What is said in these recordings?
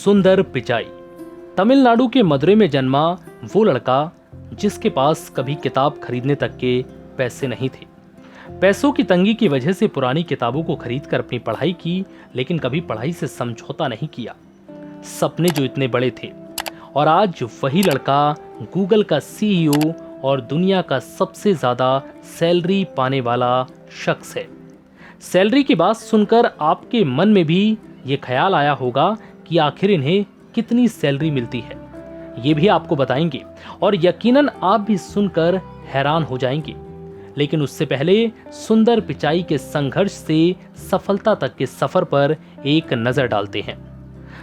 सुंदर पिचाई। तमिलनाडु के मदुरै में जन्मा वो लड़का जिसके पास कभी किताब खरीदने तक के पैसे नहीं थे। पैसों की तंगी की वजह से पुरानी किताबों को खरीदकर अपनी पढ़ाई की, लेकिन कभी पढ़ाई से समझौता नहीं किया। सपने जो इतने बड़े थे, और आज वही लड़का गूगल का सीईओ और दुनिया का सबसे ज़्यादा सैलरी पाने वाला शख्स है। सैलरी की बात सुनकर आपके मन में भी ये ख्याल आया होगा कि आखिर इन्हें कितनी सैलरी मिलती है। ये भी आपको बताएंगे और यकीनन आप भी सुनकर हैरान हो जाएंगे। लेकिन उससे पहले सुंदर पिचाई के संघर्ष से सफलता तक के सफर पर एक नजर डालते हैं।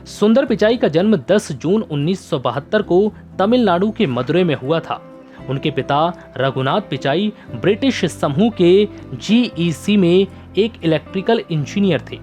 सुंदर पिचाई का जन्म 10 जून 1972 को तमिलनाडु के मदुरै में हुआ था। उनके पिता रघुनाथ पिचाई ब्रिटिश समूह के जीईसी में एक इलेक्ट्रिकल इंजीनियर थे।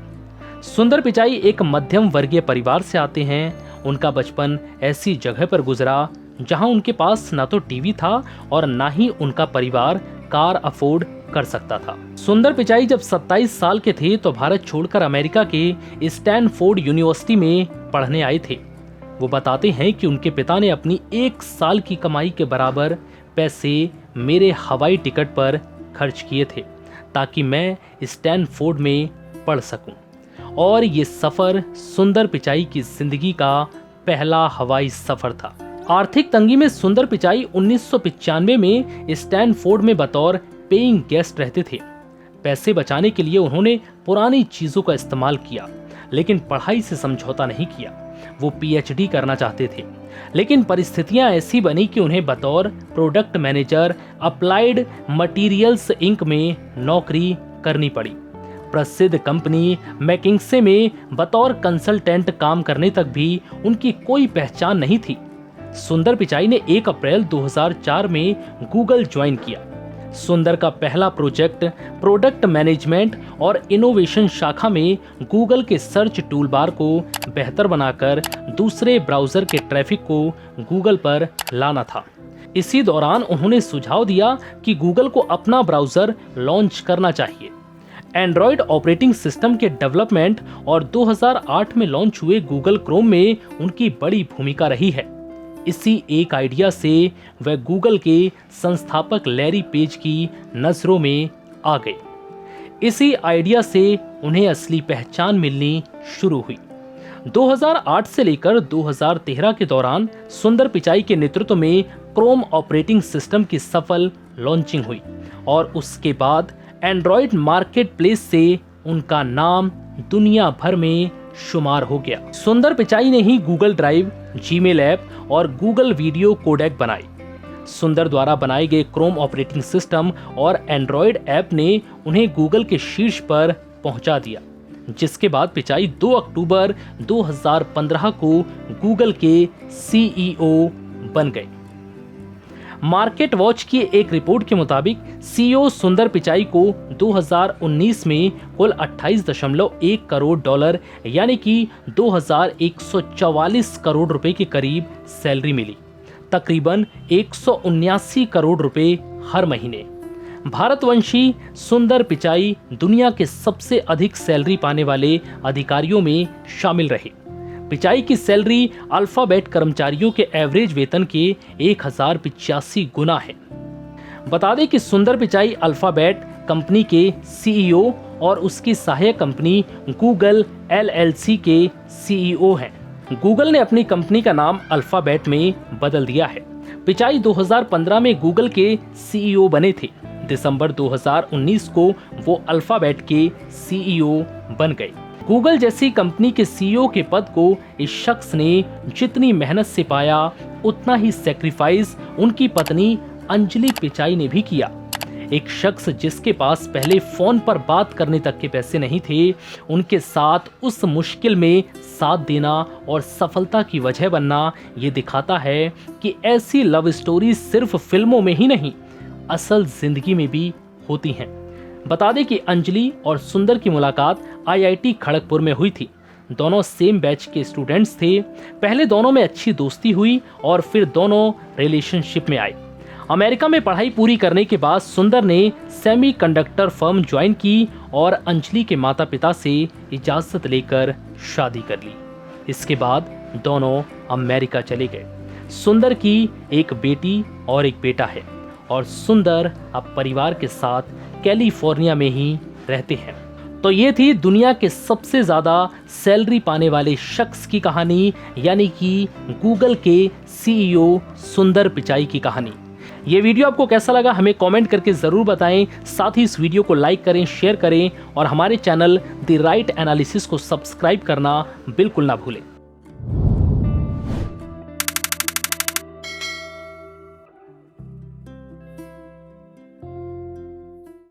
सुंदर पिचाई एक मध्यम वर्गीय परिवार से आते हैं। उनका बचपन ऐसी जगह पर गुजरा जहां उनके पास ना तो टीवी था और ना ही उनका परिवार कार अफोर्ड कर सकता था। सुंदर पिचाई जब 27 साल के थे तो भारत छोड़कर अमेरिका के स्टैनफोर्ड यूनिवर्सिटी में पढ़ने आए थे। वो बताते हैं कि उनके पिता ने अपनी 1 साल की कमाई के बराबर पैसे मेरे हवाई टिकट पर खर्च किए थे ताकि मैं स्टैनफोर्ड में पढ़ सकूं। और ये सफर सुंदर पिचाई की जिंदगी का पहला हवाई सफर था। आर्थिक तंगी में सुंदर पिचाई 1995 में स्टैनफोर्ड में बतौर पेइंग गेस्ट रहते थे। पैसे बचाने के लिए उन्होंने पुरानी चीजों का इस्तेमाल किया, लेकिन पढ़ाई से समझौता नहीं किया। वो पीएचडी करना चाहते थे, लेकिन परिस्थितियां ऐसी बनी कि उन्हें बतौर product manager applied materials inc में नौकरी करनी पड़ी। प्रसिद्ध कंपनी मैकिंसे में बतौर कंसल्टेंट काम करने तक भी उनकी कोई पहचान नहीं थी। सुंदर पिचाई ने 1 अप्रैल 2004 में गूगल ज्वाइन किया। सुंदर का पहला प्रोजेक्ट प्रोडक्ट मैनेजमेंट और इनोवेशन शाखा में गूगल के सर्च टूलबार को बेहतर बनाकर दूसरे ब्राउज़र के ट्रैफिक को गूगल पर लाना था। इसी दौरान उन्होंने सुझाव दिया कि गूगल को अपना ब्राउज़र लॉन्च करना चाहिए। एंड्रॉयड ऑपरेटिंग सिस्टम के डेवलपमेंट और 2008 में लॉन्च हुए गूगल क्रोम में उनकी बड़ी भूमिका रही है। इसी एक आइडिया से वह गूगल के संस्थापक लैरी पेज की नजरों में आ गए। इसी आइडिया से उन्हें असली पहचान मिलनी शुरू हुई। 2008 से लेकर 2013 के दौरान सुंदर पिचाई के नेतृत्व में क्रोम ऑपरेटिंग सिस्टम की सफल लॉन्चिंग हुई और उसके बाद एंड्रॉयड मार्केट प्लेस से उनका नाम दुनिया भर में शुमार हो गया। सुंदर पिचाई ने ही गूगल ड्राइव, जीमेल ऐप और गूगल वीडियो कोडेक बनाई। सुंदर द्वारा बनाए गए क्रोम ऑपरेटिंग सिस्टम और एंड्रॉयड ऐप ने उन्हें गूगल के शीर्ष पर पहुंचा दिया, जिसके बाद पिचाई 2 अक्टूबर 2015 को गूगल के सीईओ बन गए। मार्केट वॉच की एक रिपोर्ट के मुताबिक सीईओ सुंदर पिचाई को 2019 में कुल 28.1 करोड़ डॉलर यानी कि 2144 करोड़ रुपए के करीब सैलरी मिली, तकरीबन 179 करोड़ रुपए हर महीने। भारतवंशी सुंदर पिचाई दुनिया के सबसे अधिक सैलरी पाने वाले अधिकारियों में शामिल रहे। पिचाई की सैलरी अल्फाबेट कर्मचारियों के एवरेज वेतन के 1085 गुना है। बता दें कि सुंदर पिचाई अल्फाबेट कंपनी के सीईओ और उसकी सहायक कंपनी गूगल एलएलसी के सीईओ हैं। गूगल ने अपनी कंपनी का नाम अल्फाबेट में बदल दिया है। पिचाई 2015 में गूगल के सीईओ बने थे। दिसंबर 2019 को वो अल्फाबेट के सीईओ बन गए। गूगल जैसी कंपनी के सीईओ के पद को इस शख्स ने जितनी मेहनत से पाया, उतना ही सैक्रिफाइस उनकी पत्नी अंजलि पिचाई ने भी किया। एक शख्स जिसके पास पहले फोन पर बात करने तक के पैसे नहीं थे, उनके साथ उस मुश्किल में साथ देना और सफलता की वजह बनना, ये दिखाता है कि ऐसी लव स्टोरी सिर्फ फिल्मों में ही नहीं, असल जिंदगी में भी होती हैं। बता दें कि अंजलि और सुंदर की मुलाकात आईआईटी खड़गपुर में हुई थी। दोनों सेम बैच के स्टूडेंट्स थे। पहले दोनों में अच्छी दोस्ती हुई और फिर दोनों रिलेशनशिप में आए। अमेरिका में पढ़ाई पूरी करने के बाद सुंदर ने सेमीकंडक्टर फर्म ज्वाइन की और अंजलि के माता पिता से इजाज़त लेकर शादी कर ली। इसके बाद दोनों अमेरिका चले गए। सुंदर की एक बेटी और एक बेटा है और सुंदर अब परिवार के साथ कैलिफोर्निया में ही रहते हैं। तो ये थी दुनिया के सबसे ज़्यादा सैलरी पाने वाले शख्स की कहानी, यानी कि गूगल के सीईओ सुंदर पिचाई की कहानी। ये वीडियो आपको कैसा लगा हमें कमेंट करके ज़रूर बताएं। साथ ही इस वीडियो को लाइक करें, शेयर करें और हमारे चैनल द राइट एनालिसिस को सब्सक्राइब करना बिल्कुल ना भूलें।